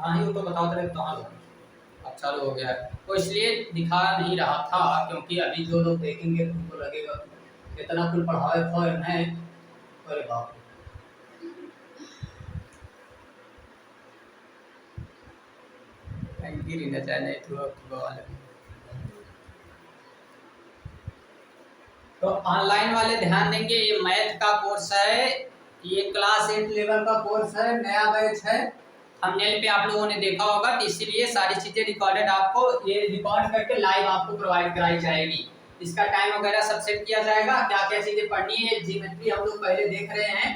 हाँ ही वो तो बताओ तेरे कहाँ लो। अब चालू हो गया है, वो इसलिए दिखा नहीं रहा था क्योंकि अभी जो लोग देखेंगे उनको लगेगा इतना कुल पढ़ाए फॉरन है। अरे बाप रे, गिर ही न जाए नहीं तो वाले। तो ऑनलाइन वाले ध्यान देंगे, ये मैथ का कोर्स है, ये क्लास 8 लेवल का कोर्स है, नया बैच है। थंबनेल पे आप लोगों ने देखा होगा, तो इसीलिए सारी चीजें रिकॉर्डेड आपको ये रिकॉर्ड करके लाइव आपको प्रोवाइड कराई जाएगी। इसका टाइम वगैरह सब सेट किया जाएगा, क्या क्या चीजें पढ़नी है, ज्योमेट्री हम लोग पहले देख रहे हैं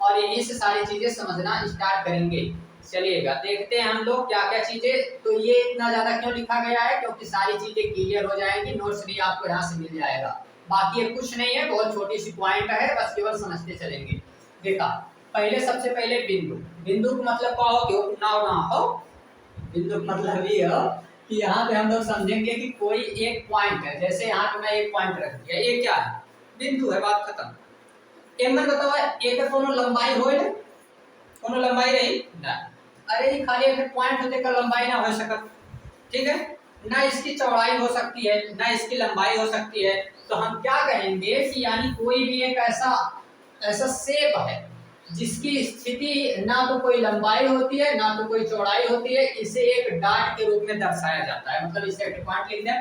और यहीं से सारी चीजें समझना स्टार्ट करेंगे। चलिएगा देखते हैं हम लोग क्या क्या चीजें। तो ये इतना ज्यादा क्यों लिखा गया है, क्योंकि सारी चीजें क्लियर हो जाएंगी, नोट्स भी आपको यहाँ से मिल जाएगा। बाकी ये कुछ नहीं है, बहुत छोटी सी पॉइंट है, बस केवल समझते चलेंगे। देखा, पहले सबसे पहले बिंदु। बिंदु का मतलब क्या हो, क्यों ना हो ना हो। बिंदु का मतलब ये हो कि यहाँ पे हम लोग समझेंगे कि कोई एक पॉइंट है, जैसे यहाँ पे मैं एक पॉइंट रख दिया, ये क्या है, बिंदु है, बात खत्म। एक मन बताओ, एक कोनो लंबाई हो, कोनो लंबाई रही ना, अरे ये खाली एक पॉइंट होते का लंबाई ना हो सकत, ठीक है ना, इसकी चौड़ाई हो सकती है ना इसकी लंबाई हो सकती है। तो हम क्या कहेंगे कि यानी कोई भी एक ऐसा ऐसा शेप है जिसकी स्थिति ना तो कोई लंबाई होती है ना तो कोई चौड़ाई होती है, इसे एक डाट के रूप में दर्शाया जाता है, मतलब इसे एक पॉइंट लिख दें,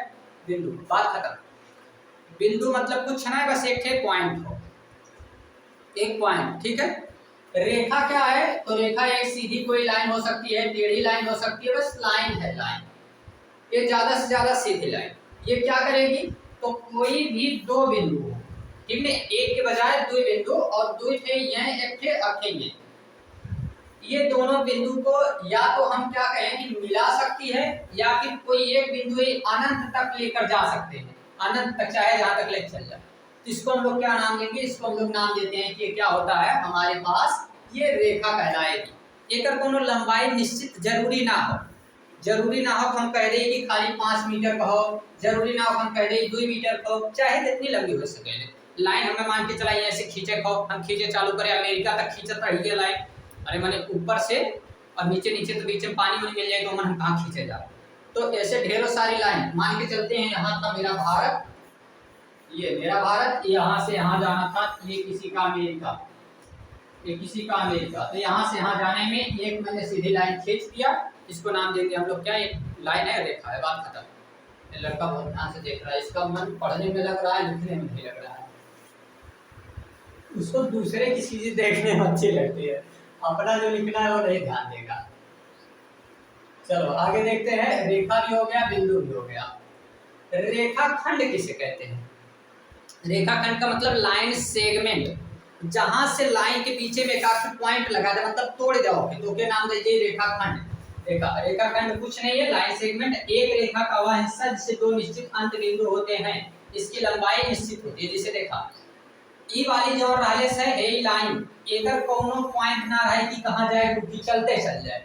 बिंदु, बात खत्म। बिंदु मतलब कुछ ना है, बस एक पॉइंट हो, एक पॉइंट, ठीक है। रेखा क्या है, तो रेखा एक सीधी कोई लाइन हो सकती है, टेढ़ी लाइन हो सकती है, बस लाइन है, लाइन, ये ज्यादा से ज्यादा सीधी लाइन। ये क्या करेगी, तो कोई भी दो बिंदु हो, ठीक है, एक के बजाय दो बिंदु, और दो थे यह एक थे रखेंगे, ये दोनों बिंदु को या तो हम क्या कहें कि मिला सकती है, या फिर कोई एक बिंदु अनंत तक लेकर जा सकते हैं, अनंत तक चाहे जहां तक ले चल जाए। इसको हम लोग क्या नाम देंगे, इसको हम लोग नाम देते हैं कि क्या होता है हमारे पास, ये रेखा कहलाएगी। एक कोनो लंबाई निश्चित जरूरी ना हो, जरूरी ना हो हम कह रहे कि खाली 5 मीटर का हो, जरूरी ना हो हम कह रहे 2 मीटर का हो, चाहे जितनी लंबी हो सके। लाइन हमें मान के चलाइए ऐसे खींचे को, हम खींचे चालू करें अमेरिका तक खींचता रही लाइन, अरे मैंने ऊपर से और नीचे नीचे तो बीच में पानी वानी मिल जाए तो मन हम कहाँ खींचे जा। तो ऐसे ढेरों सारी लाइन मान के चलते हैं, यहाँ था मेरा भारत, ये मेरा भारत, यहाँ से यहाँ जाना था, ये किसी का अमेरिका, ये किसी का अमेरिका, तो यहाँ से यहाँ जाने में एक मैंने सीधी लाइन खींच दिया, इसको नाम देंगे हम लोग क्या, एक लाइन है, रेखा है, बात खत्म। ये लड़का बहुत ध्यान से देख रहा है, इसका मन पढ़ने में लग रहा है, लिखने में नहीं लग रहा है, उसको दूसरे की चीजें देखने में अच्छी लगती है, अपना जो लिखना है वो नहीं ध्यान देगा। चलो आगे देखते हैं, रेखा भी हो गया, बिंदु भी हो गया। रेखा खंड किसे कहते हैं, रेखा खंड का मतलब लाइन सेगमेंट, जहां से लाइन के पीछे में एक पॉइंट लगा दे, मतलब तोड़ जाओगे तो क्या नाम दीजिए, रेखा खंड। रेखा खंड कुछ नहीं है, लाइन सेगमेंट, एक रेखा का वह हिस्सा जिससे दो निश्चित अंत बिंदु होते हैं, इसकी लंबाई निश्चित होती है। जिसे देखा ई वाली जो रहले से है लाइन, एकर कोनो पॉइंट ना रहे कि कहां जाए, कि चलते चल जाए,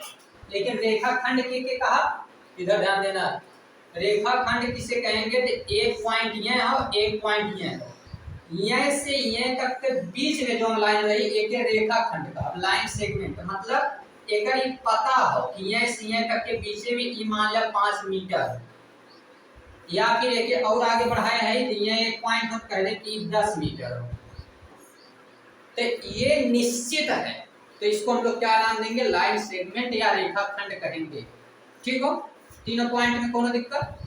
लेकिन रेखा खंड के कहा, इधर ध्यान देना, रेखा खंड किसे कहेंगे, तो एक पॉइंट ये और एक पॉइंट ये है, ये से ये तक के बीच में जो लाइन रही एक रेखा खंड का लाइन सेगमेंट, मतलब एकर ये पता हो कि ये से ये तक के बीच में ई मान लिया 5 मीटर, या फिर एक और आगे बढ़ाया है तो ये एक पॉइंट हम कह दें कि 10 मीटर हो, तो ये निश्चित है, तो इसको हम लोग क्या नाम देंगे, लाइन सेगमेंट या रेखा खंड कहेंगे। ठीक हो, तीनों पॉइंट में कोनो दिक्कत,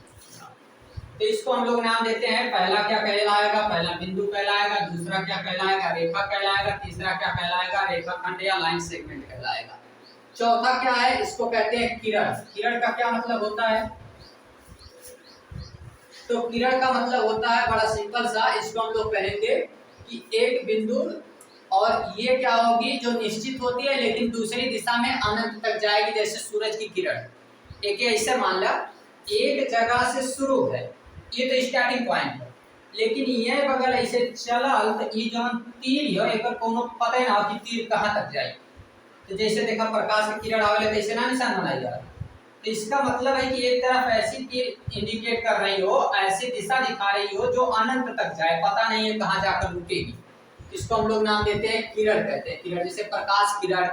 तो इसको हम लोग नाम देते हैं, पहला क्या कहलाएगा, पहला बिंदु कहलाएगा, दूसरा क्या कहलाएगा, रेखा कहलाएगा, तीसरा क्या कहलाएगा, रेखा खंड या लाइन सेगमेंट कहलाएगा। चौथा क्या है, इसको कहते हैं किरण। किरण का क्या मतलब होता है, तो किरण का मतलब होता है बड़ा सिंपल सा, इसको हम लोग कहेंगे कि एक बिंदु, और ये क्या होगी, जो निश्चित होती है लेकिन दूसरी दिशा में अनंत तक जाएगी, जैसे सूरज की किरण। एक ऐसे मान ला एक जगह से शुरू है, ये तो स्टार्टिंग पॉइंट है, लेकिन ये बगल ऐसे चलल तो ये जो तीर है, एक कोनो पता ना कि तीर कहाँ तक जाए, तो जैसे देखा प्रकाश की किरण आवेले तो ऐसे ना निशान बनाया जा रहा, तो इसका मतलब है कि एक तरफ ऐसी तीर इंडिकेट कर रही हो, ऐसी दिशा दिखा रही हो जो अनंत तक जाए, पता नहीं है कहाँ जाकर रुकेगी, इसको हम लोग नाम देते हैं किरण कहते हैं, किरण, जैसे प्रकाश किरण,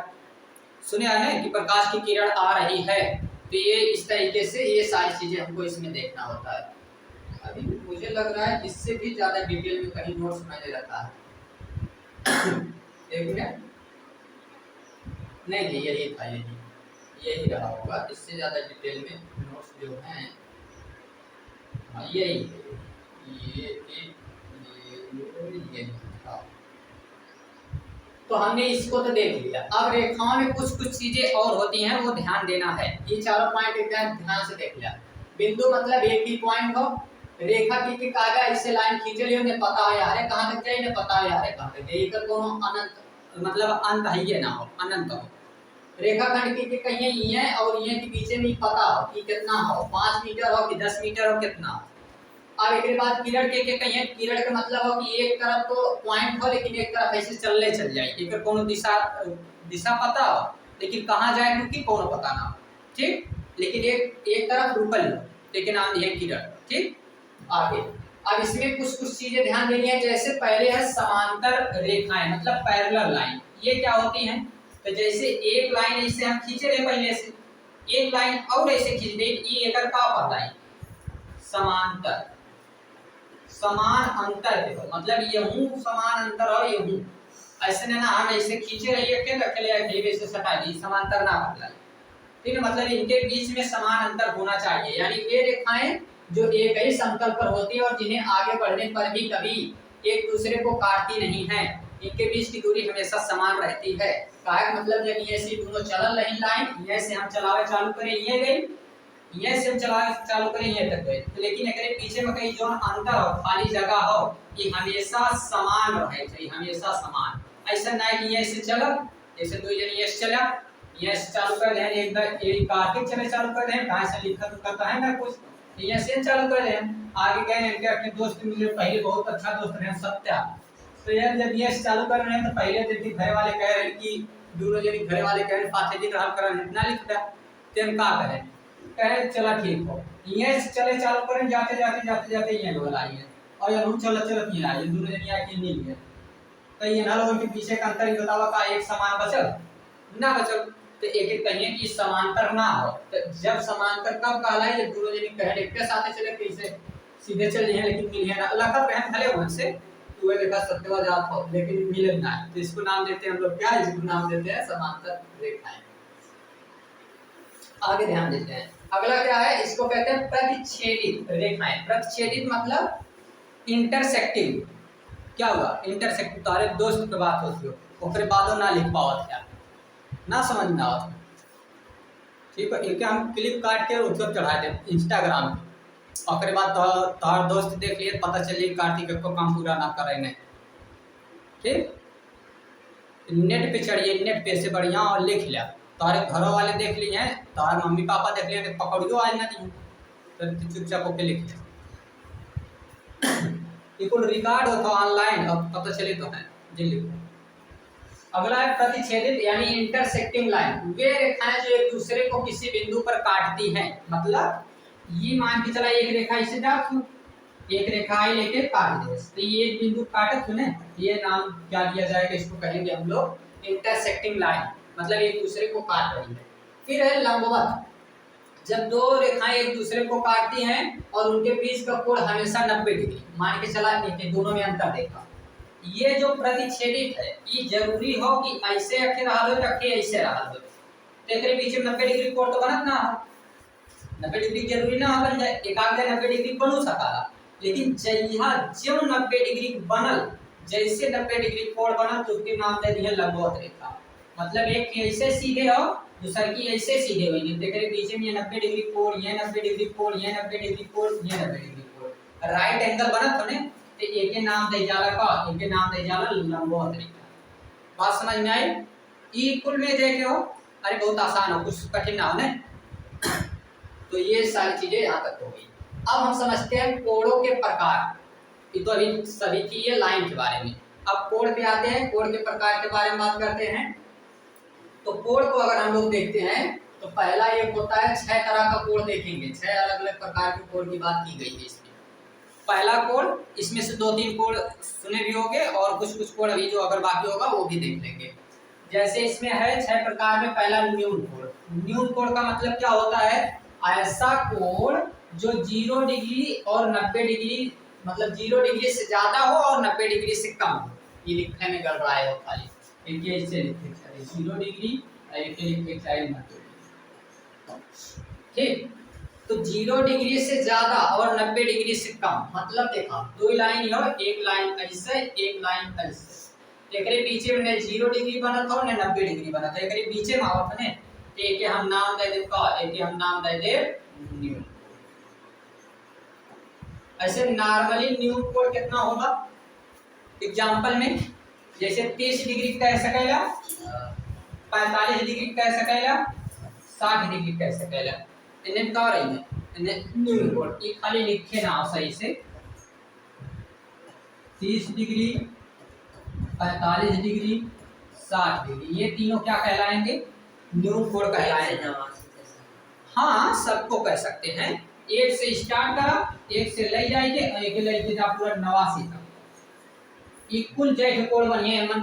सुने है ना कि प्रकाश की किरण आ रही है, तो ये इस तरीके से ये सारी चीजें हमको इसमें देखना होता है। अभी मुझे लग रहा है इससे भी ज्यादा डिटेल में कहीं नोट्स मैंने रखा है। एक मिनट, नहीं यही था, यही रहा होगा। इससे ज्यादा डिटेल में नोट्स जो हैं यही ये था। तो हमने इसको तो देख लिया। अब रेखाओं में कुछ कुछ चीजें और होती हैं, वो ध्यान देना है। ये चारों पॉइंट एकदम ध्यान से देख लिया। बिंदु मतलब एक ही पॉइंट हो, रेखा की कागा इससे लाइन खींच लियो ने पता है यार कहां तक जाए, ने पता है यार कहां तक जाए, कर कोनो अनंत मतलब अंत है ये ना हो, अनंत हो। रेखाखंड की कहीं ये और ये के बीच में पता हो कि कितना हो, 5 मीटर हो कि 10 मीटर हो, कितना हो। अब एक बाद किरण के कहीं किरण का मतलब हो कि एक तरफ तो पॉइंट हो लेकिन एक तरफ ऐसे चलने चल जाए, एक कोनो दिशा दिशा पता हो लेकिन कहां जाए क्योंकि कोनो पता ना हो, ठीक। लेकिन एक तरफ रुकल हो लेकिन नाम है किरण, ठीक। आगे अब इसमें कुछ कुछ चीजें ध्यान देनी है। जैसे पहले है समांतर रेखाएं मतलब पैरेलल लाइन, ये क्या होती हैं? तो जैसे एक लाइन ऐसे हम खींचे रहे पहले से, एक लाइन और ऐसे खींच दे, ये एकर का पता है समांतर, समान अंतर देखो मतलब ये हूं समान अंतर और ये हूं ऐसे ना हम ऐसे खींचे रहिए के रख लिया घेरे से सटा दी, समांतर ना बदला, ठीक है। मतलब इनके बीच में समान अंतर होना चाहिए, यानी ये रेखाएं जो एक ही समतल पर होती है और जिन्हें आगे बढ़ने पर भी कभी एक दूसरे को काटती नहीं है, इनके बीच की दूरी हमेशा समान रहती है। काहे मतलब जब ये से दोनों चलल रही लाइन, ये से हम चलावे चालू करें ये गई, ये से हम चलावे चालू करें ये तक गई, तो लेकिन एकरे पीछे में कहीं जो अंतर हो खाली जगह हो ये हमेशा समान रहे चाहिए, हमेशा समान। ऐसा ना है कि ये से चलल जैसे दो जन ये से चला ये से चालू कर दें, एक बार ये काट के चले चालू कर दें, कहां से लिखा तो करता है ना कुछ, ये से चालू कर दें। आगे गए इनके अपने दोस्त मिले, पहले बहुत अच्छा दोस्त रहे सत्या, तो यार जब ये चालू कर रहे हैं तो पहले जब घर वाले कह रहे हैं कि दोनों जन घर वाले कह रहे पाथे जी रहल कर इतना लिख दे, तेम का करें कहे चला ठीक हो, ये चले चालू करें जाते जाते जाते जाते ये लोग आई है और ये हम चल चल नहीं आई दोनों जन आके नहीं है, तो ये ना लोगों के पीछे का अंतर बतावा का एक समान बचल ना बचल, तो एक एक कहिए कि समांतर ना हो। तो जब समांतर कब कहलाए जब दोनों जन कहे एक के साथ चले कैसे सीधे चल रहे हैं लेकिन मिलिए ना लखत रहन भले वहां से तो वे देखा सत्यवा जात हो लेकिन मिले ना, तो इसको नाम देते हैं हम लोग क्या, इसको नाम देते हैं समांतर रेखाएं। आगे ध्यान देते हैं अगला क्या है, इसको कहते हैं प्रतिच्छेदित रेखाएं। प्रतिच्छेदित मतलब इंटरसेक्टिंग, क्या हुआ इंटरसेक्टिव, तारे दोस्त के बात होती हो ओकरे बादो ना लिख पावत क्या ना समझ ना आवत, ठीक है। एक हम क्लिप काट के उसको चढ़ा दे इंस्टाग्राम पे, ओकरे बाद तार दोस्त देख लिए पता चलिए कार्तिक को काम पूरा ना करे ने, ठीक। नेट पे चढ़िए, नेट पे से बढ़िया और लिख लिया, तारे घरों वाले देख लिए हैं, तार मम्मी पापा देख लिए तो पकड़ियो आज ना दी, तो चुपचाप होके लिख लिया। इकुल रिकॉर्ड होता ऑनलाइन अब पता चले तो है जी लिखो। अगला है प्रतिच्छेदित यानी इंटरसेक्टिंग लाइन, वे रेखाएं जो एक दूसरे को किसी बिंदु पर काटती हैं, मतलब ये मान के चला एक रेखा इसे जात हूं, एक रेखा आई लेके काट दे, तो ये एक बिंदु काटत सुने, ये नाम क्या दिया जाएगा, इसको कहेंगे हम लोग इंटरसेक्टिंग लाइन, मतलब एक दूसरे को काट रही है। फिर है लंबवत, जब दो रेखाएं एक दूसरे को काटती हैं और उनके बीच का कोण हमेशा 90 डिग्री मान के चला, दोनों में अंतर देखा। ये जो प्रतिच्छेदित है ये जरूरी हो कि ऐसे रखे रहा हो रखे ऐसे रहा हो, तो एकरे बीच में 90 डिग्री कोण तो बनत ना हो, 90 डिग्री जरूरी ना बन जाए, एक आगे 90 डिग्री बनू सकाला, लेकिन जइहा जो 90 डिग्री बनल, जैसे 90 डिग्री कोण बनल तो उसके नाम दे दिया लंबवत रेखा, मतलब एक ऐसे सीधे हो दूसरे की ऐसे सीधे हुई है, देखिए बीच में ये 90 डिग्री कोण, ये 90 डिग्री कोण, ये 90 डिग्री कोण, ये 90 डिग्री कोण, राइट एंगल बनत होने, तो एक के नाम दे जाला का, एक के नाम दे जाला लंबवत रेखा। बात समझ में आई? ई कुल में देखे हो, अरे बहुत आसान हो, कुछ कठिन ना हो ने। तो ये सारी चीजें यहाँ तक हो गई। अब हम समझते हैं कोणों के प्रकार, ये तो अभी सभी की ये लाइन के बारे में। अब कोण पे आते हैं, कोण के प्रकार के बारे में बात करते हैं। तो कोण को अगर हम लोग देखते हैं तो पहला एक होता है 6 तरह का कोण देखेंगे, 6 अलग अलग प्रकार के कोण की बात की गई है इसमें। पहला कोण, इसमें से 2-3 कोण सुने भी होंगे और कुछ कुछ कोण अभी जो अगर बाकी होगा वो भी देख लेंगे। जैसे इसमें है 6 प्रकार में, पहला न्यून कोण। न्यून कोण का मतलब क्या होता है? ऐसा कोण जो 0 डिग्री और 90 डिग्री, मतलब 0 डिग्री से ज्यादा हो और 90 डिग्री से कम हो। ये लिखने में गड़बड़ा है वो खाली, एक ऐसे लिखे चाहिए 0 डिग्री और एक लिखे चाहिए 90 डिग्री। ठीक, तो 0 डिग्री से ज्यादा और 90 डिग्री से कम, मतलब देखा दो लाइन हो, एक लाइन ऐसे एक लाइन ऐसे, एकरे बीचे में 0 डिग्री बनत हो ने 90 डिग्री बनत है, एकरे बीचे में आवत ने, एक के हम नाम दे दे का, एक के हम नाम दे दे न्यून। ऐसे नॉर्मली न्यून कोण कितना होगा एग्जांपल में, जैसे 30 डिग्री कह सकेला, 45 डिग्री कह सकेला, 60 डिग्री कह सकेला, इन्हें का रही है इन्हें न्यून कोण। ये खाली लिखे ना सही से, 30 डिग्री, 45 डिग्री, 60 डिग्री, ये तीनों क्या कहलाएंगे? न्यून कोण कहलाएंगे। हाँ, सबको कह सकते हैं। एक से स्टार्ट करा, एक से ले जाएंगे और एक लेके जा पूरा 89 तक। ये कुल जेठ कोण बनिए मन,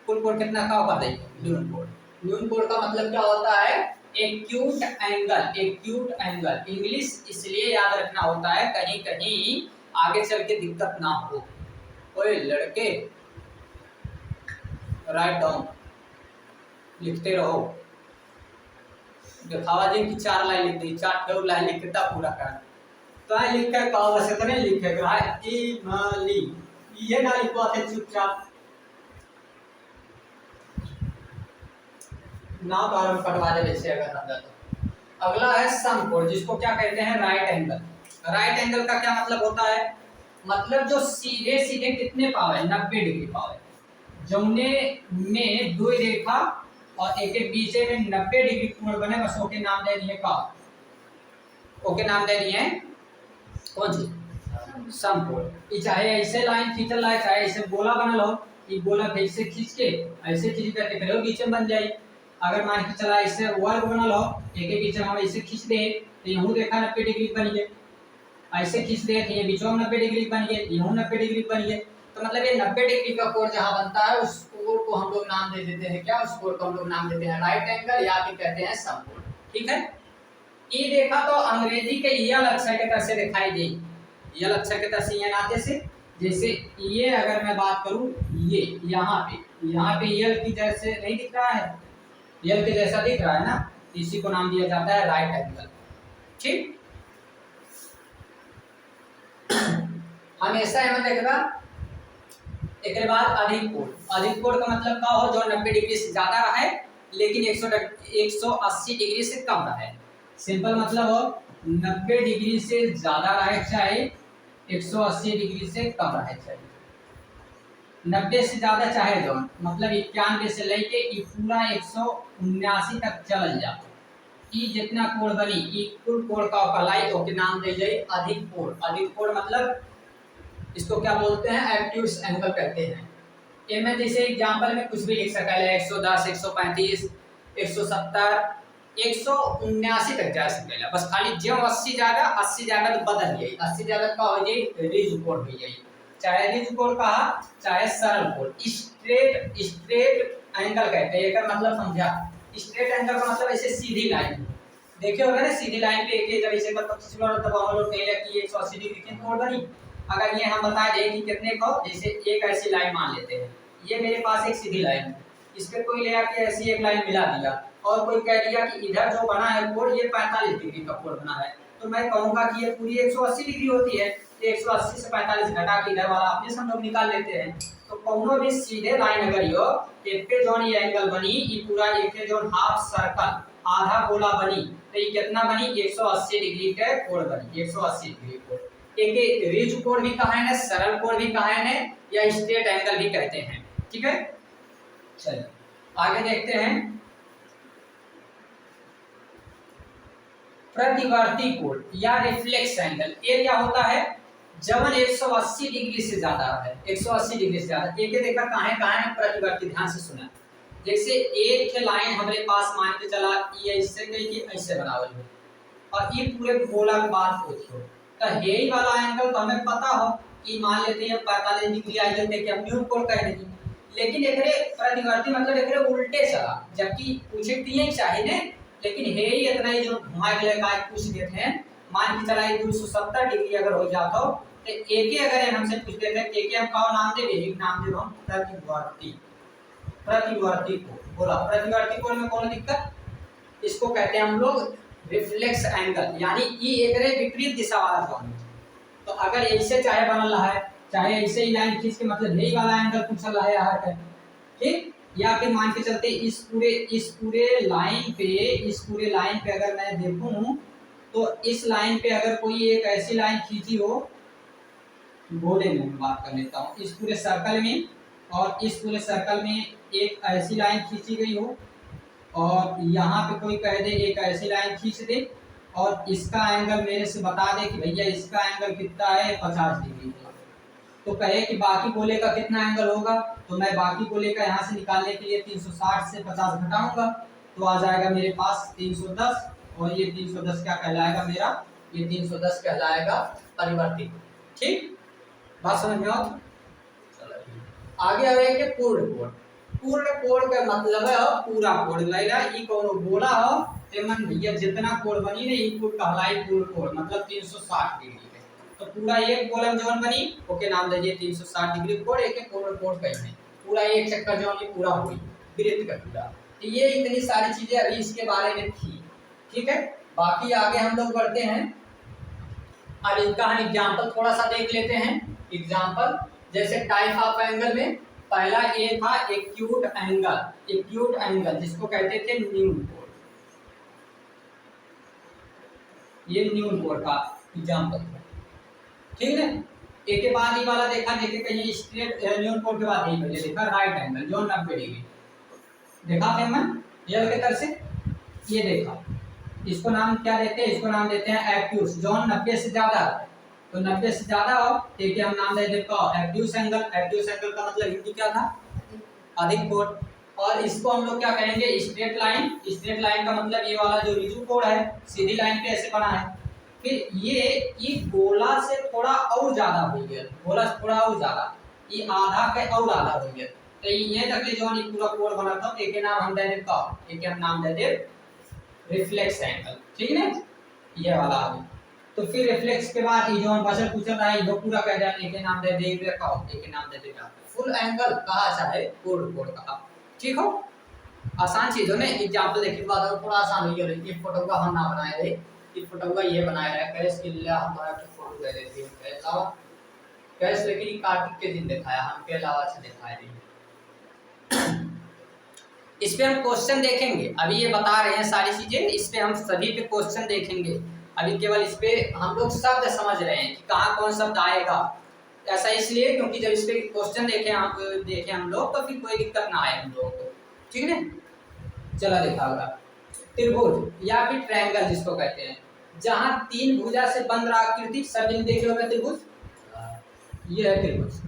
कुल कोण कितना का कर देंगे? न्यून कोण। न्यून कोण का मतलब क्या होता है? Acute angle. Acute angle English इसलिए याद रखना होता है, कहीं कहीं आगे चल के दिक्कत ना हो। ओए लड़के, राइट डाउन, लिखते रहो। दिखावा जी की 4 लाइन लिख दी, 4 लाइन लिख के पूरा कर, तो लिख कर कहो बस इतने लिखे रहा इमली, ये ना लिखवा थे चुपचाप ना, बार में कटवा दे वैसे अगर ना तो। अगला है समकोण, जिसको क्या कहते हैं? Right angle. राइट एंगल का क्या मतलब होता है? मतलब जो सीधे सीधे कितने पावे? 90 डिग्री पावे, जमुने में दो रेखा और एक के बीच में 90 डिग्री कोण बने, बस ओके नाम दे दिए का, ओके नाम दे दिए कौन सी? समकोण। ये चाहे ऐसे लाइन खींचल है, चाहे ऐसे गोला बनल हो, ये गोला ऐसे खींच के ऐसे खींच करके फिर बीच में बन जाए। अगर मान के चला ऐसे वर्ग बनल हो, एक के बीच में हम ऐसे खींच दे तो यूं रेखा 90 डिग्री बन गए, ऐसे खींच दे तो ये बीच में 90 डिग्री बन गए, यूं 90 डिग्री बन गए। तो मतलब ये 90 डिग्री का कोण जहां बनता है उस कोण को हम लोग नाम दे देते हैं क्या? उस कोण को हम लोग नाम देते हैं राइट एंगल या फिर कहते हैं समकोण। ठीक है, ये देखा तो अंग्रेजी के यल अक्षर के तरह से दिखाई दे, यल अक्षर के तरह से ये नाते से, जैसे ये अगर मैं बात करूं, ये यहाँ पे यल की जैसे नहीं दिख रहा है, यल के जैसा दिख रहा है ना, इसी को नाम दिया जाता है राइट एंगल। ठीक, हमेशा एवं देखना। एक बाद अधिक कोण। अधिक कोण का मतलब क्या हो? जो 90 डिग्री से ज्यादा रहे लेकिन 180 डिग्री से कम रहे। सिंपल मतलब हो 90 डिग्री से ज्यादा रहे चाहे 180 डिग्री से कम रहे चाहिए। 90 से ज्यादा चाहे जो मतलब 91 से लेके पूरा 179 तक चल जा, जितना कोण बनी कुल कोण का कहलाई ओके नाम दे जाए अधिक कोण। अधिक कोण मतलब इसको क्या बोलते हैं? एक्यूट एंगल कहते हैं। इनमें जैसे एग्जांपल में कुछ भी लिख सकता है, 110, 135, 170, 179 तक जा सकेला। बस खाली जो 80 ज्यादा तो बदल जाए, 80 ज्यादा का हो जाए रिज कोण हो जाए, चाहे रिज कोण कहा चाहे सरल कोण। स्ट्रेट एंगल कहते हैं, इसका मतलब समझा? स्ट्रेट एंगल का मतलब ऐसे सीधी लाइन, देखिए होगा ना सीधी लाइन पे एक जब ऐसे मतलब खिंचवा तब हम लोग कहेला कि 180 डिग्री की कोण बनी। अगर ये हम बता दें कि कितने को, जैसे एक ऐसी लाइन मान लेते हैं, ये मेरे पास एक सीधी लाइन है, इस पे कोई ले आके ऐसी एक लाइन मिला दिया और कोई कह दिया कि इधर जो बना है कोण ये 45 डिग्री का कोण बना है, तो मैं कहूंगा कि ये पूरी 180 डिग्री होती है, तो 180 से 45 घटा के इधर वाला अपने से हम लोग निकाल लेते हैं। तो कोनो भी सीधे लाइन अगर यो एक पे जोन ये एंगल बनी, ये पूरा एक पे जोन हाफ सर्कल आधा गोला बनी, तो ये कितना बनी? 180 डिग्री के कोण बनी, 180 डिग्री कोण। एक रिज कोण भी कहा है, सरल कोण भी कहा है, या स्ट्रेट एंगल भी कहते हैं। ठीक है, चलिए आगे देखते हैं। प्रतिवर्ती कोण या रिफ्लेक्स एंगल, ये क्या होता है? जब 180 डिग्री से ज्यादा है, 180 डिग्री से ज्यादा, एक देखा कहां है प्रतिवर्ती, ध्यान से सुना। जैसे एक लाइन हमारे पास मान के चला ये ऐसे गई कि ऐसे बनावल हो और ये पूरे गोला के बात होती हो, तो यही वाला एंगल तो हमें पता हो कि मान लेते हैं 45 डिग्री आ जाते हैं कि हम न्यून कोण कह देंगे। लेकिन एकरे प्रतिवर्ती मतलब एकरे उल्टे चला, जबकि पूछे दिए चाहिए ने, लेकिन है ही इतना ही जो घुमा के लगा पूछ देते हैं। मान के चला 270 डिग्री अगर हो जाता हो तो एक ही अगर हमसे पूछ देते हैं एक हम का नाम दे, एक नाम दे हम प्रतिवर्ती। प्रतिवर्ती को बोला, प्रतिवर्ती कोण में कौन दिक्कत, इसको कहते हैं हम लोग रिफ्लेक्स एंगल, यानी ये एकरे विपरीत दिशा वाला कोण। तो अगर ऐसे चाहे बनल है, चाहे ऐसे ही लाइन खींच के मतलब यही वाला एंगल पूछल है यहाँ पे, ठीक। या फिर मान के चलते इस पूरे लाइन पे अगर मैं देखूं तो इस लाइन पे अगर कोई एक ऐसी लाइन खींची हो, गोले में बात कर लेता हूँ, इस पूरे सर्कल में, और इस पूरे सर्कल में एक ऐसी लाइन खींची गई हो, और यहाँ पे कोई कह दे एक ऐसी लाइन खींच दे, और इसका एंगल मेरे से बता दे कि भैया इसका एंगल कितना है, 50 डिग्री है। तो कहे कि बाकी गोले का कितना एंगल होगा, तो मैं बाकी गोले का यहाँ से निकालने के लिए 360 से 50 घटाऊंगा, तो आ जाएगा मेरे पास 310, और ये 310 क्या कहलाएगा मेरा, ये 310 कहलाएगा परिवर्तित, ठीक। बात समझ में आओ। आगे आ रहे पूर्ण कोण। पूर्ण कोण का मतलब है पूरा कोण लैला, ई कोनो गोला हो तेमन भैया जितना कोण बनी ने ई कोण कहलाई पूर्ण कोण, मतलब 360 डिग्री है। तो पूरा एक कॉलम जवन बनी ओके नाम दे दिए 360 डिग्री कोण, एक पूर्ण कोण कहते, पूरा एक चक्कर जवन ये पूरा हुई वृत्त का पूरा। तो ये इतनी सारी चीजें अभी इसके बारे में थी, ठीक है। बाकी आगे हम लोग बढ़ते हैं, अब इनका हम एग्जांपल थोड़ा सा देख लेते हैं। एग्जांपल जैसे टाइप ऑफ एंगल में पहला ये था एक्यूट एंगल, एक्यूट एंगल जिसको कहते थे न्यून कोण, ये न्यून कोण का एग्जांपल था, ठीक है। एक के बाद ये वाला देखा, देखे कहीं स्ट्रेट न्यून कोण के बाद यही पहले देखा राइट एंगल जो 90 डिग्री देखा थे मैं ये के तरह से, ये देखा, इसको नाम क्या देते हैं, इसको नाम देते हैं एक्यूट, जो 90 से ज्यादा है, तो 90 से ज्यादा हो ठीक है हम नाम दे देते हैं एक्यूट एंगल। एक्यूट एंगल का मतलब हिंदी क्या था, अधिक कोण। और इसको हम लोग क्या कहेंगे, स्ट्रेट लाइन। स्ट्रेट लाइन का मतलब ये वाला जो ऋजु कोण है, सीधी लाइन पे ऐसे बना है, फिर ये गोला से थोड़ा और ज्यादा हो गया, गोला से थोड़ा और ज्यादा, ये आधा के और आधा हो गया, तो ये तक जो ये पूरा कोण बना था, एक नाम हम दे देते हैं, एक हम नाम दे दे रिफ्लेक्स एंगल, ठीक है ना, ये वाला है। तो फिर रिफ्लेक्स के बाद ये जो हम बचल पूछल रहा है ये पूरा कह दिया, एक नाम दे दे, एक नाम दे दे, फुल एंगल कहा चाहे पूर्ण कोण कहा, ठीक हो। आसान चीज हो ना, एग्जांपल देखने के बाद थोड़ा आसान हो गया। ये फोटो का हम ना बनाए रहे, ये फोटो का ये बनाया है कैश के लिए हमारा फोटो दे देते हैं कैसा कैश, लेकिन ये कार्तिक के दिन दिखाया हम के अलावा से दिखाया नहीं। इस पे हम क्वेश्चन देखेंगे, अभी ये बता रहे हैं सारी चीजें, इस पे हम सभी पे क्वेश्चन देखेंगे। अभी केवल इस पे हम लोग शब्द समझ रहे हैं कि कहाँ कौन शब्द आएगा। ऐसा इसलिए क्योंकि जब इस पे क्वेश्चन देखें हम लोग तो फिर कोई दिक्कत ना आए हम लोगों को, ठीक है ना। चला देखा होगा त्रिभुज या फिर ट्रायंगल जिसको कहते हैं, जहाँ तीन भुजा से बन रहा आकृति, सब दिन देखे होगा त्रिभुज, ये है त्रिभुज।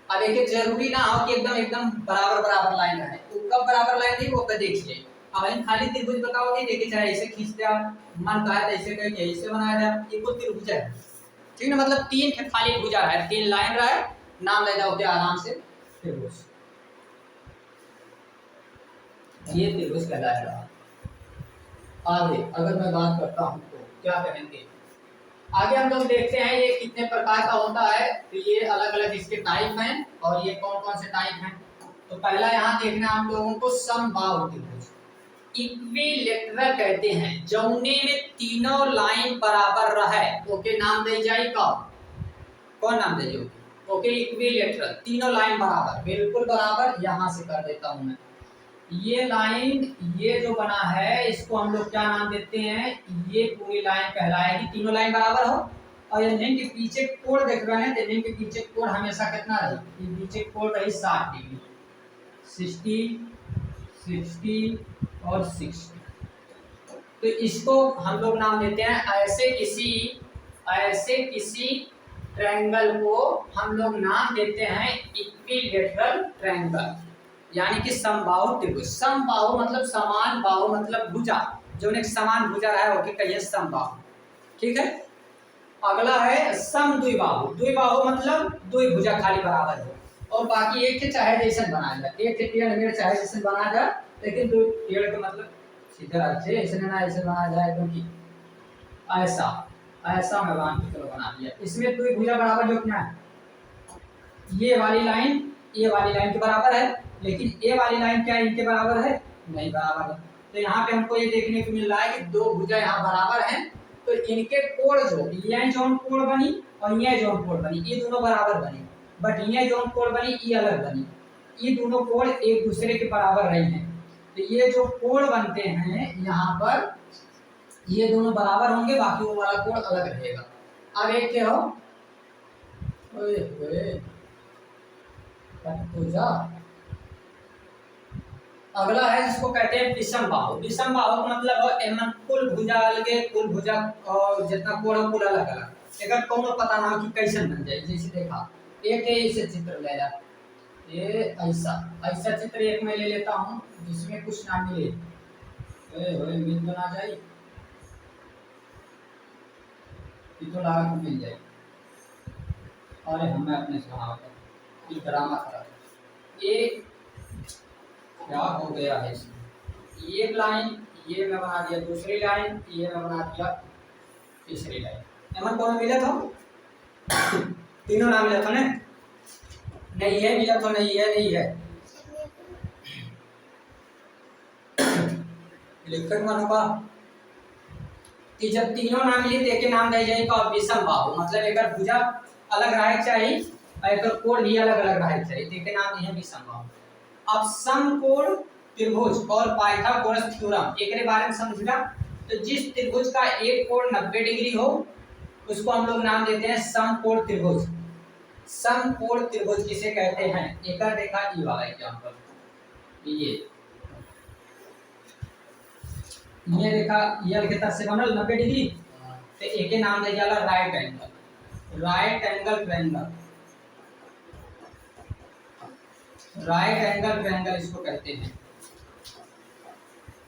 अब एक जरूरी ना हो कि एकदम बराबर बराबर लाइन है, तो कब बराबर लाइन दी वो कब देखिए। अब हम खाली त्रिभुज बताओगे, देखिए चाहे ऐसे खींच दिया, मन कहा है ऐसे करके ऐसे बनाया जाए, ये कोई त्रिभुज है, ठीक है। मतलब तीन खाली भुजा है, तीन लाइन रहा है, नाम ले जाओगे आराम से त्रिभुज, ये त्रिभुज कहलाएगा। आगे अगर मैं बात करता हूँ तो क्या कहेंगे, आगे हम लोग देखते हैं ये कितने प्रकार का होता है, तो ये अलग अलग इसके टाइप हैं, और ये कौन कौन से टाइप हैं। तो पहला यहाँ देखना हम लोगों को समबाहु त्रिभुज, इक्विलैटरल कहते हैं, जौने में तीनों लाइन बराबर रहे, ओके नाम दे जाए कब, कौन नाम दे जाओगे, ओके इक्विलैटरल, तीनों लाइन बराबर, बिल्कुल बराबर। यहाँ से कर देता हूँ मैं, ये लाइन ये जो बना है इसको हम लोग क्या नाम देते हैं, ये पूरी लाइन कहलाएगी, तीनों लाइन बराबर हो। और ये लाइन के पीछे कोण देख रहे हैं, तो लाइन के पीछे कोण हमेशा कितना रही, ये पीछे कोण रही 60 डिग्री, 60 60 और 60। तो इसको हम लोग नाम देते हैं, ऐसे किसी ट्रायंगल को हम लोग नाम देते हैं इक्विलैटरल ट्रायंगल, यानी कि समबाहु त्रिभुज। समबाहु मतलब समान, बाहु मतलब भुजा, जो एक समान भुजा है ओके कहिए समबाहु, ठीक है। अगला है समद्विबाहु, द्विबाहु मतलब दुई भुजा खाली बराबर हो, और बाकी एक के चाहे जैसन बना जाए, एक के टेढ़ मेढ़ चाहे जैसन बना जाए, लेकिन दो टेढ़ का मतलब सीधा अच्छे ऐसे ना ऐसे बना जाए, क्योंकि ऐसा ऐसा मैं मान के चलो बना दिया। इसमें दो भुजा बराबर जो क्या है, ये वाली लाइन के बराबर है, लेकिन ये वाली लाइन क्या इनके बराबर है, नहीं बराबर है। तो यहाँ पे हमको ये देखने को मिल रहा है कि दो भुजा यहाँ बराबर हैं, तो इनके कोण जो ये जोन कोण बनी और ये जोन कोण बनी, ये दोनों बराबर बने, बट ये जोन कोण बनी ये अलग बनी, ये दोनों कोण एक दूसरे के बराबर नहीं है। तो ये जो कोण बनते हैं यहाँ पर, ये दोनों बराबर होंगे, बाकी वो वाला कोण अलग रहेगा। अब एक क्या हो, ओए ओए भुजा, अगला है जिसको कहते हैं विषम बाहु। विषम बाहु का मतलब हो एमन कुल भुजा अलगे, कुल भुजा और जितना कोण हो कुल अलग अलग, एकर कोनो पता ना हो कि कैसन बन जाए। जैसे देखा एक ऐसे चित्र ले ला, ये ऐसा चित्र एक मैं ले लेता हूँ जिसमें कुछ ना मिले, ओए मिल तो ना जाए, ये तो लाग मिल जाए। अरे हमें अपने स्वभाव ये ड्रामा करा, ये क्या हो गया है इसमें, ये लाइन ये मैं बना दिया, दूसरी लाइन ये मैं बना दिया, तीसरी लाइन। एमन कौन मिला था, तीनों नाम मिला था ना, नहीं है मिला तो नहीं है, नहीं है लिखकर मन होगा कि जब तीनों नाम मिले तो एक नाम दे जाएगा विषम बाहु, मतलब एक भुजा अलग रहे चाहिए और एक कोण भी अलग अलग रहे चाहिए, तो एक नाम है विषम बाहु। अब समकोण त्रिभुज और पाइथागोरस थ्योरम एक बारे में समझना। तो जिस त्रिभुज का एक कोण 90 डिग्री हो उसको हम लोग नाम देते हैं समकोण त्रिभुज। समकोण त्रिभुज किसे कहते हैं, एक देखा ई वाला एग्जांपल, ये देखा ये के तरफ से बनल 90 डिग्री, तो एक के नाम दे जाला right angle, right angle triangle, right angle triangle इसको कहते हैं,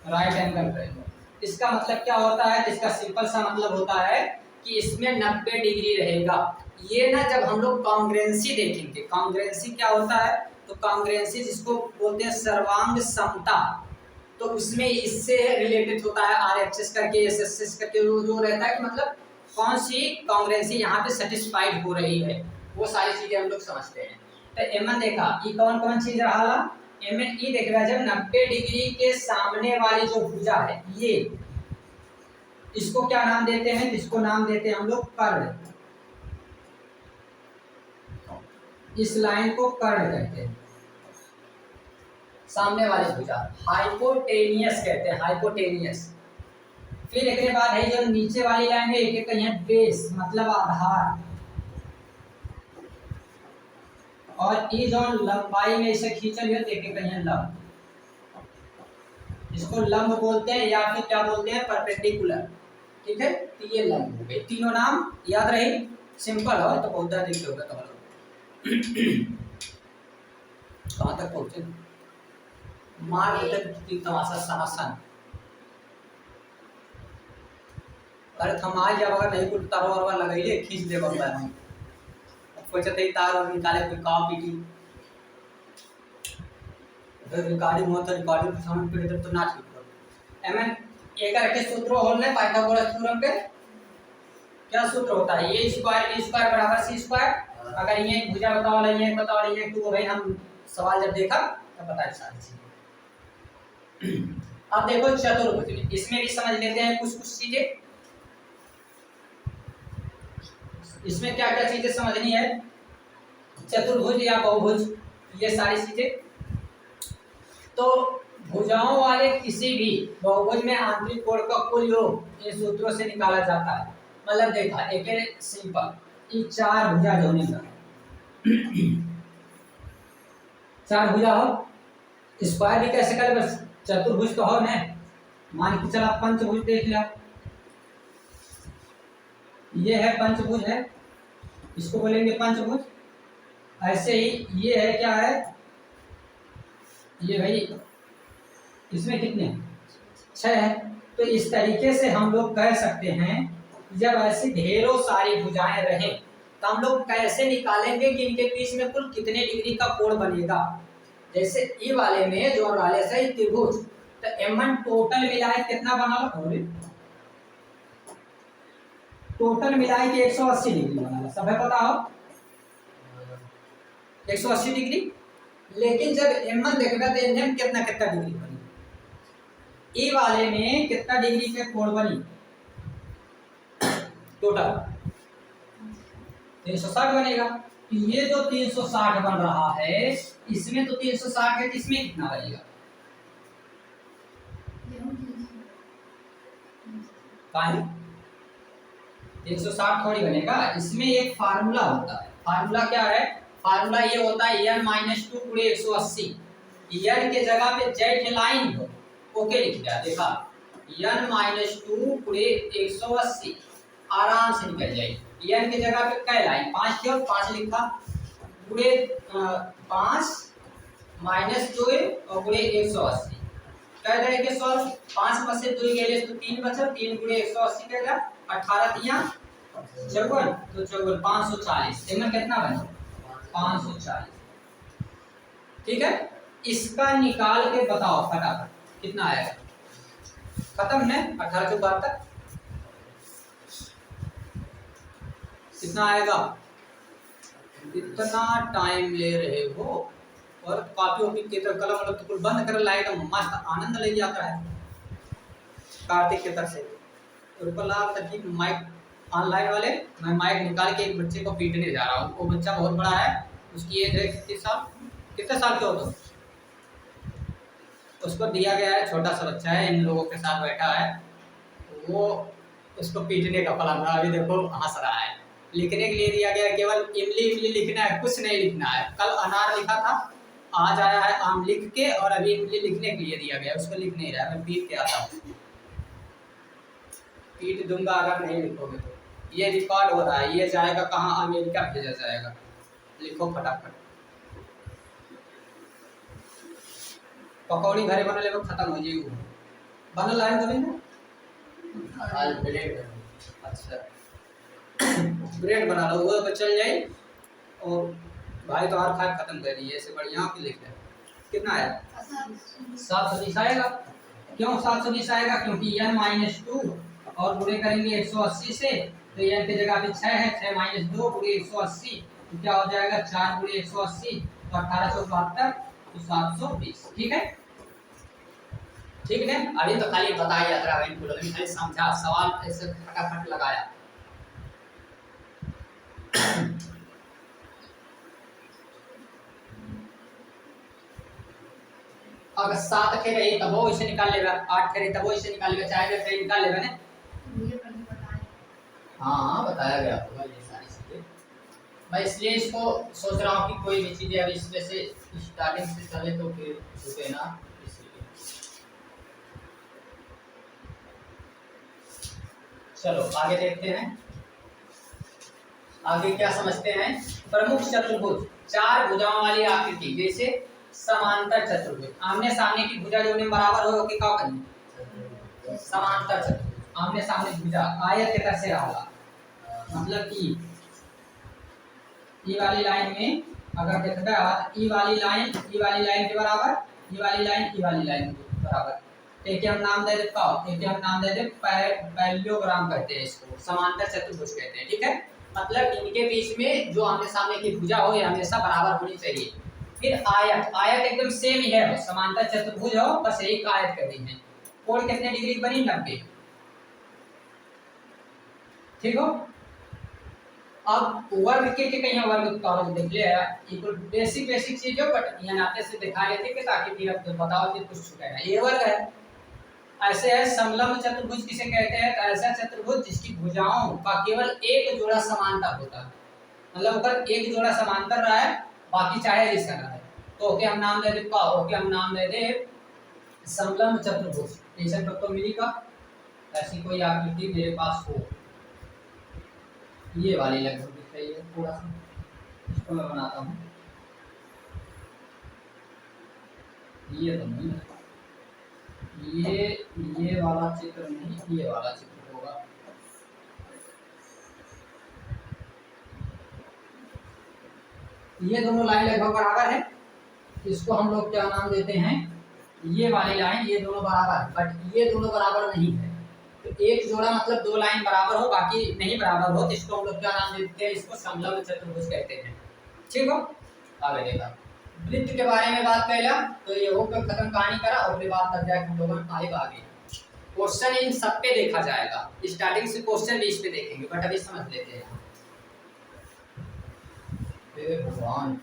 राइट एंगल ट्रायंगल। इसका मतलब क्या होता है, इसका सिंपल सा मतलब होता है कि इसमें 90 डिग्री रहेगा। ये ना जब हम लोग कॉन्ग्रुएंसी देखेंगे, कॉन्ग्रुएंसी क्या होता है, तो कॉन्ग्रुएंसी जिसको बोलते हैं सर्वांग समता, तो उसमें इससे रिलेटेड होता है RHS करके SSS करके जो रहता है कि मतलब कौन सी कॉन्ग्रुएंसी यहाँ पे सेटिस्फाइड हो रही है, वो सारी चीजें हम लोग समझते हैं। तो एमन देखा ये कौन कौन चीज रहा, एमन ई देख रहा है जब 90 डिग्री के सामने वाली जो भुजा है ये, इसको क्या नाम देते हैं, इसको नाम देते हैं हम लोग कर्ण, इस लाइन को कर्ण कहते हैं, सामने वाली भुजा हाइपोटेनियस कहते हैं, हाइपोटेनियस। फिर एक बाद है जो नीचे वाली लाइन है, एक कहीं बेस मतलब आधार, और ये जो लंबाई में इसे खींचल है देखे कहीं लंब, इसको लंब बोलते हैं या फिर क्या बोलते हैं परपेंडिकुलर, ठीक है। तो ये लंब हो गए, तीनों नाम याद रहे, सिंपल हो तो बहुत देख लोगे तुम लोग। कहाँ तक पहुंचे, मार देते तमाशा समसन, अरे हम आज जब अगर नहीं कुछ तारो और लगाइए खींच दे बंदा हम सोचते ही तार और निकाले कोई काम पीटी, रिकॉर्डिंग हो तो रिकॉर्डिंग समझ पे तो ना ठीक हो। एमन एक रखे सूत्र होने पाइथागोरस थ्योरम पे क्या सूत्र होता है, ये स्क्वायर बी स्क्वायर बराबर सी स्क्वायर। अगर ये भुजा बताओ वाला ये बताओ वाला ये तो भाई हम सवाल जब देखा तब पता है सारी चीजें। अब देखो चतुर्भुज में, इसमें भी समझ लेते हैं कुछ कुछ चीजें, इसमें क्या क्या चीजें समझनी है, चतुर्भुज या बहुभुज ये सारी चीजें। तो भुजाओं वाले किसी भी बहुभुज में आंतरिक कोण का कुल योग इन सूत्रों से निकाला जाता है। मतलब देखा एक सिंपल ये चार भुजा जो होने चार भुजा हो, स्क्वायर भी कैसे करे, बस चतुर्भुज तो हो ना, मान के चला पंचभुज देख लिया, ये है पंचभुज है, इसको बोलेंगे पंचभुज। ऐसे ही ये है क्या है, ये भाई इसमें कितने 6 है। तो इस तरीके से हम लोग कह सकते हैं जब ऐसी ढेरों सारी भुजाएं रहें तो हम लोग कैसे निकालेंगे कि इनके बीच में कुल कितने डिग्री का कोण बनेगा। जैसे ई वाले में जो वाले से त्रिभुज, तो M1 टोटल मिलाए कितना बना लो, टोटल मिलाए कि 180 डिग्री बना, सब है बताओ 180 डिग्री। लेकिन जब M1 देखना तो M कितना कितना डिग्री बनी, ई वाले में कितना डिग्री के कोण बनी टोटल 360 बनेगा। तो ये जो 360 बन रहा है इसमें तो 360 है, इसमें कितना बनेगा, काहे 360 थोड़ी बनेगा, इसमें एक फार्मूला होता है। फार्मूला क्या है, फार्मूला ये होता है n-2 गुणे 180। n के जगह पे जेड लाइन हो ओके लिख दिया, देखा n-2 गुणे 180 आराम से निकल जाएगी। n की जगह पे क्या लाइन 5 थी और 5 लिखा, गुणे 5 माइनस 2 और गुणे 180 कह रहे कि सॉल्व 5 में से 2 गए तो 3 बचा, 3 गुणे 180 कह रहा 18 दिया 54, तो 54 540, एमन कितना बना 540। ठीक है, इसका निकाल के बताओ फटाफट कितना आएगा, खत्म है 18 से 72 कितना आएगा। इतना टाइम ले रहे हो और कॉपी ओपी की तरफ कलम मतलब तो बंद कर लाएगा, मस्त आनंद ले जाता है कार्तिक के तरफ से। रुपलाल तक माइक ऑनलाइन वाले, मैं माइक निकाल के एक बच्चे को पीटने जा रहा हूँ। वो बच्चा बहुत बड़ा है, उसकी एज है कितने साल के हो तुम, उसको दिया गया है, छोटा सा बच्चा है, इन लोगों के साथ बैठा है, वो उसको पीटने का प्लान रहा। अभी देखो हंस रहा है। लिखने के लिए दिया गया केवल इमली इमली लिखना है, कुछ नहीं लिखना है। कल अनार लिखा था, आज आया है आम लिख के, और अभी इमली लिखने के लिए दिया गया, उसको लिख नहीं रहा है। मैं पीट के आता हूँ, पीट दूंगा अगर नहीं लिखोगे तो। ये रिकॉर्ड हो रहा है, ये जाएगा कहाँ, अमेरिका भेजा जाएगा। लिखो फटाफट। पकौड़ी घरे बना ले खत्म हो जाएगी, बना लाए कभी ना आज ब्रेड, अच्छा ब्रेड बना लो, वो तो चल जाए। और भाई तो हर खाए खत्म कर दिए, ऐसे बढ़िया की लिख रहे कितना आया 720 आएगा। क्यों 720 आएगा, क्योंकि n-2 और गुणे करेंगे 180 से, तो n की जगह पे 6 है, 6 - 2 गुणे 180 तो क्या हो जाएगा 4 गुणे 180 तो 1872 तो 720। ठीक है, ठीक है। अभी तो खाली बताया यात्रा खाली समझा, सवाल ऐसे फटाफट लगाया। अगर 7 थे रही तब वो इसे निकाल लेगा, 8 थे रही तब वो इसे निकाल लेगा, चाहे जब थे निकाल लेगा ने। हाँ बताया गया होगा ये सारी चीजें। मैं इसलिए इसको सोच रहा हूँ कि कोई भी चीजें अभी इसमें से स्टार्टिंग से चले तो फिर रुके ना, इसलिए। चलो आगे देखते हैं, आगे क्या समझते हैं। प्रमुख चतुर्भुज, 4 भुजाओं वाली आकृति, जैसे समांतर चतुर्भुज, आमने सामने की भुजा जो उन्हें बराबर हो कि क्या करनी, समांतर चतुर्भुज, आमने सामने भुजा आयत के तरह से रहा, मतलब कि ई वाली लाइन में अगर देखता है ई वाली लाइन के बराबर, ई वाली लाइन के बराबर, तो एक हम नाम दे देता हूं, एक हम नाम दे दे पैरेललोग्राम कहते हैं इसको, समांतर चतुर्भुज कहते हैं। ठीक है, मतलब इनके बीच में जो आमने सामने की भुजा हो ये हमेशा बराबर होनी चाहिए। फिर आयत, आयत एकदम सेम ही है, समांतर चतुर्भुज हो बस एक आयत कर दी है। कोण कितने डिग्री की बनी 90। ठीक हो, अब वर्ग के कहीं वर्ग का देख लिया, इक्वल बेसिक चीज हो, बट यहाँ आते से दिखा रहे थे कि ताकि फिर अब बताओ कि कुछ छूटेगा। ये वर्ग है, ऐसे है समलंब चतुर्भुज किसे कहते हैं, तो ऐसा चतुर्भुज जिसकी भुजाओं का केवल एक जोड़ा समांतर होता है, मतलब अगर एक जोड़ा समांतर रहा है बाकी चाहे जिसका रहा है तो ओके हम नाम दे दे, ओके हम नाम दे दे समलंब चतुर्भुज। टेंशन तक तो मिली का, ऐसी कोई आकृति मेरे पास हो, ये वाली लगभग दिख रही है, थोड़ा सा इसको मैं बनाता हूँ, ये तो नहीं है, ये वाला चित्र नहीं, ये वाला चित्र होगा। ये दोनों लाइन लगभग बराबर है, इसको हम लोग क्या नाम देते हैं, ये वाली लाइन, ये दोनों बराबर, बट ये दोनों बराबर नहीं है। तो एक जोड़ा मतलब दो लाइन बराबर हो बाकी नहीं बराबर हो, तो इसको हम लोग क्या नाम देते हैं, इसको समलंब चतुर्भुज कहते हैं। ठीक हो, आगे देखा वृत्त के बारे में बात कैला, तो ये हो पे खत्म कहानी करा और फिर बात कर जाए हम लोग आगे क्वेश्चन इन सब पे देखा जाएगा, स्टार्टिंग से क्वेश्चन भी इस पे देखेंगे, बट अभी समझ लेते हैं। भगवान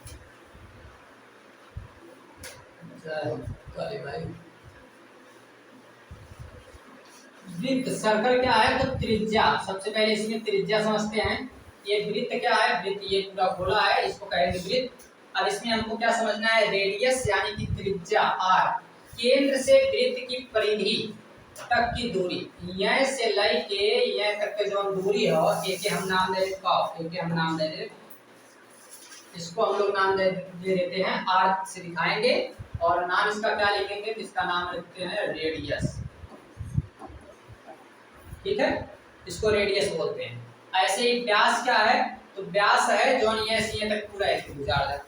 वृत्त सर्कल क्या है, तो त्रिज्या, सबसे पहले इसमें त्रिज्या समझते हैं। ये वृत्त क्या है, वृत्त ये पूरा गोला है, इसको कहेंगे वृत्त। अब इसमें हमको क्या समझना है, रेडियस यानी कि त्रिज्या r, केंद्र से वृत्त की परिधि तक की दूरी, यह से लेके यह तक के जो दूरी हो, एक हम नाम दे देते, इसको हम लोग नाम दे देते हैं r से दिखाएंगे, और नाम इसका क्या लिखेंगे, इसका नाम रखते हैं रेडियस। ठीक है, इसको रेडियस बोलते हैं। ऐसे ही व्यास क्या है, तो व्यास है जो ये से तक पूरा एक गुजार है,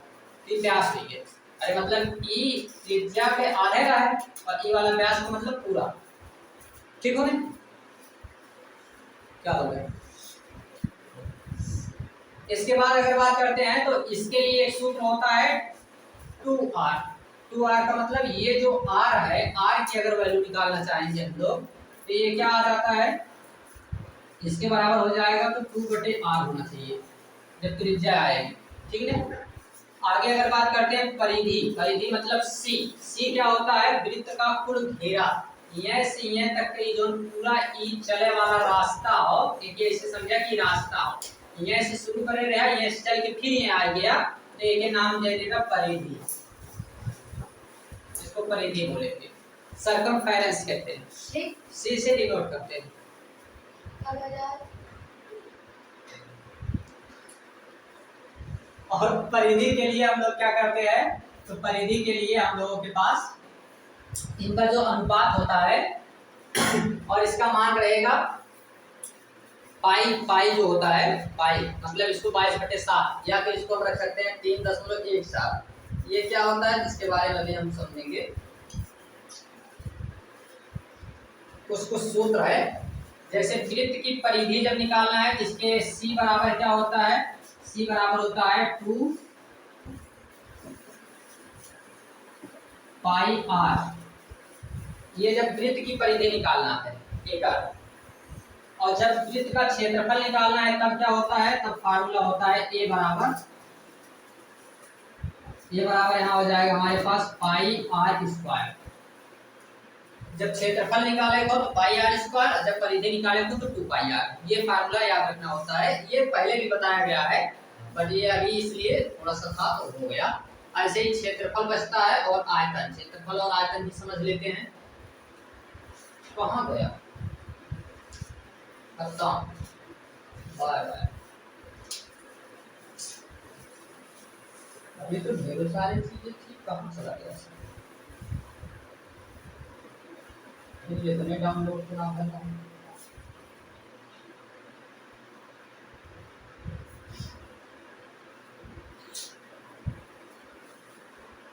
ये व्यास लिखिए। अरे मतलब ई त्रिज्या के आधे का है और ई वाला व्यास का मतलब पूरा। ठीक हो ना, क्या हो गया। इसके बाद अगर बात करते हैं तो इसके लिए एक सूत्र होता है 2r। 2r का मतलब ये जो r है, r की अगर वैल्यू निकालना चाहेंगे हम लोग, तो ये क्या आ जाता है, इसके बराबर हो जाएगा, तो 2/r होना चाहिए जब त्रिज्या आएगी। ठीक है, आगे अगर बात करते हैं परिधि, परिधि मतलब c क्या होता है, वृत्त का कुल घेरा, यह से यह तक की जो पूरा ई चले वाला रास्ता हो, एक ऐसे समझा कि रास्ता हो, यह से शुरू करे रहा, यह से चल के फिर ये आ गया, तो एक नाम दे देगा परिधि, इसको परिधि बोलेंगे। सर्कमफेरेंस कहते हैं, सी से डिनोट करते हैं। और परिधि के लिए हम लोग क्या करते हैं, तो परिधि के लिए हम लोगों के पास इनका जो अनुपात होता है और इसका मान रहेगा पाई, पाई जो होता है पाई मतलब इसको 22/7, या फिर इसको हम रख सकते हैं 3.17। ये क्या होता है जिसके बारे में अभी हम समझेंगे। कुछ सूत्र है, जैसे वृत्त की परिधि जब निकालना है, इसके c बराबर क्या होता है, c बराबर होता है 2 पाई r। ये जब वृत्त की परिधि निकालना है एक, और जब वृत्त का क्षेत्रफल निकालना है तब क्या होता है, तब फार्मूला होता है a बराबर, यहाँ हो जाएगा हमारे पास पाई r स्क्वायर। जब क्षेत्रफल निकाले तो पाई r स्क्वायर, जब परिधि निकाले तो 2 पाई r। ये फार्मूला याद रखना होता है, ये पहले भी बताया गया है बट ये अभी इसलिए थोड़ा सा था तो हो गया। ऐसे ही क्षेत्रफल बचता है और आयतन, क्षेत्रफल और आयतन भी समझ लेते हैं। कहाँ गया, खत्म, बाय बाय। अभी तो ढेरों सारी चीजें थी, कहाँ चला गया, इतने डाउनलोड करना है।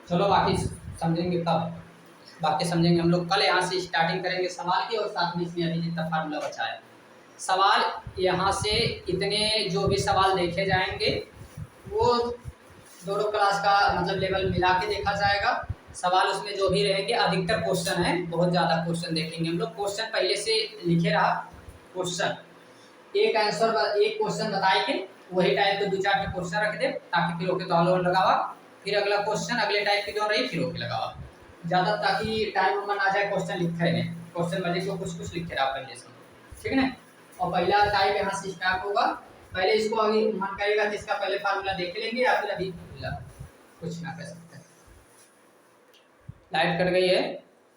चलो बाकी समझेंगे कब, बाकी समझेंगे हम लोग कल। यहाँ से स्टार्टिंग करेंगे सवाल की, और साथ में इसमें अभी जितना फार्मूला बचा है सवाल, यहाँ से इतने जो भी सवाल देखे जाएंगे वो दोनों क्लास का मतलब लेवल मिला के देखा जाएगा। सवाल उसमें जो भी रहेंगे, अधिकतर क्वेश्चन है, बहुत ज़्यादा क्वेश्चन देखेंगे हम लोग। क्वेश्चन पहले से लिखे रहा, क्वेश्चन एक आंसर, एक क्वेश्चन बताएंगे, वही टाइप के 2-4 क्वेश्चन रख दे, ताकि फिर ओके तो लगावा, फिर अगला क्वेश्चन अगले टाइप की जो रही फिर ओके लगावा ज़्यादा, ताकि टाइम मन आ जाए क्वेश्चन लिखे में, क्वेश्चन बजे को कुछ लिखे रहा पहले से। ठीक है ना, और पहला टाइप यहाँ से स्टार्ट होगा। पहले इसको अभी मन करेगा तो इसका पहले फार्मूला देख लेंगे, या फिर अभी कुछ ना कर सकते। लाइट कट गई है।